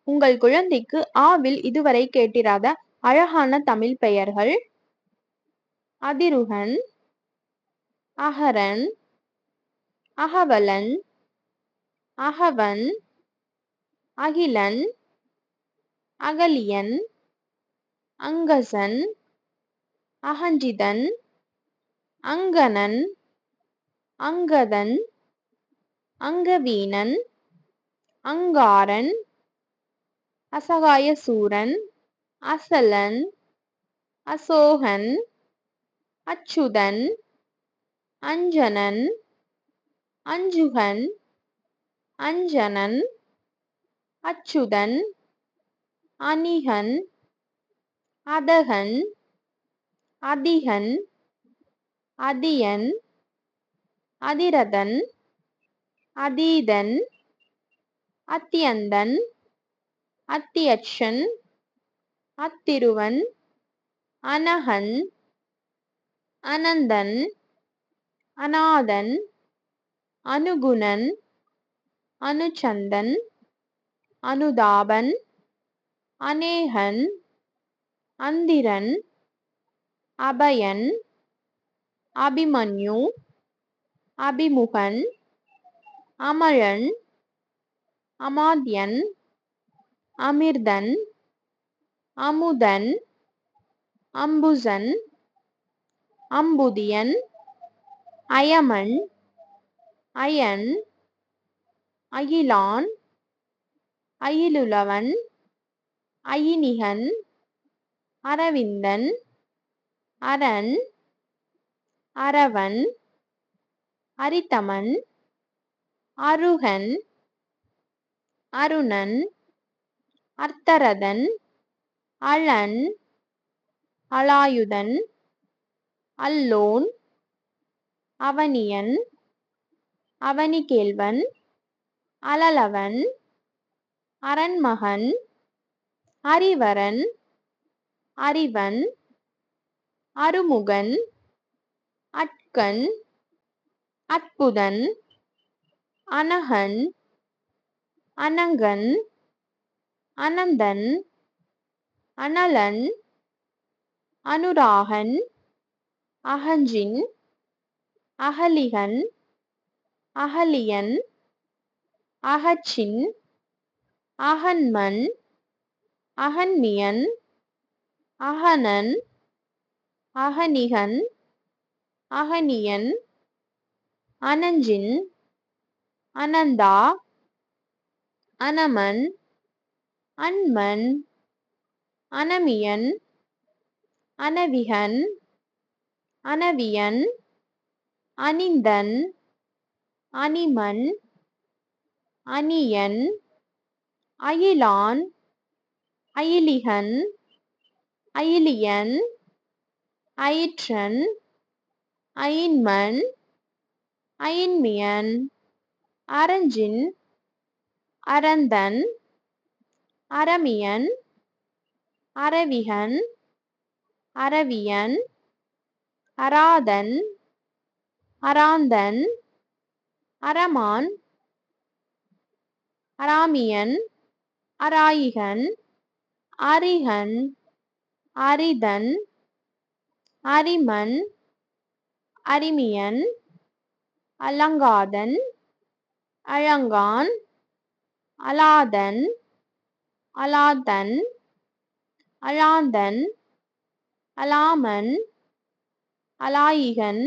உங்கள் குழந்தைக்கு ஆவில் இதுவரை கேட்டிராத அழகான தமிழ் பெயர்கள்: அதிருகன், அகரன், அகவலன், அகவன், அகிலன், அகலியன், அங்கசன், அகஞ்சிதன், அங்கணன், அங்கதன், அங்கவீனன், அங்காரன், அசகாயசூரன், அசலன், அசோகன், அச்சுதன், அஞ்சனன், அஞ்சுகன், அஞ்சனன், அச்சுதன், அணிகன், அதகன், அதிகன், அதியன், அதிரதன், அதீதன், அத்தியந்தன், அத்தியட்சன், அத்திருவன், அனகன், அனந்தன், அநாதன், அனுகுணன், அனுசந்தன், அனுதாபன், அநேகன், அந்திரன், அபயன், அபிமன்யு, அபிமுகன், அமழன், அமாத்யன், அமிர்தன், அமுதன், அம்புசன், அம்புதியன், அயமன், அயன், அகிலான், அயிலுலவன், அயினிகன், அரவிந்தன், அரண், அரவன், அரிதமன், அருகன், அருணன், அர்த்தரதன், அழன், அலாயுதன், அல்லோன், அவனியன், அவனிகேள்வன், அலலவன், அரண்மகன், அரிவரன், அறிவன், அருமுகன், அட்கண், அற்புதன், அனகன், அனங்கன், அனந்தன், அனலன், அனுராகன், அகஞ்சின், அகலிகன், அகலியன், அகச்சின், அகன்மன், அகன்மியன், அகனன், அகனிகன், அகனியன், அனஞ்சின், அனந்தா, அனமன், அன்மன், அனமியன், அனவிகன், அனவியன், அனிந்தன், அனிமன், அனியன், அயிலான், அயிலிகன், அயிலியன், அயிற்றன், அயின்மன், அயின்மியன், அரஞ்சின், அரந்தன், அரமியன், அரவிகன், அரவியன், அராதன், அராந்தன், அரமான், அராமியன், அராயிகன், அரிகன், அரிதன், அரிமன், அரிமியன், அலங்காதன், அழங்கான், அலாதன், அலாதன், அலாந்தன், அலாமன், அலாயிகன்,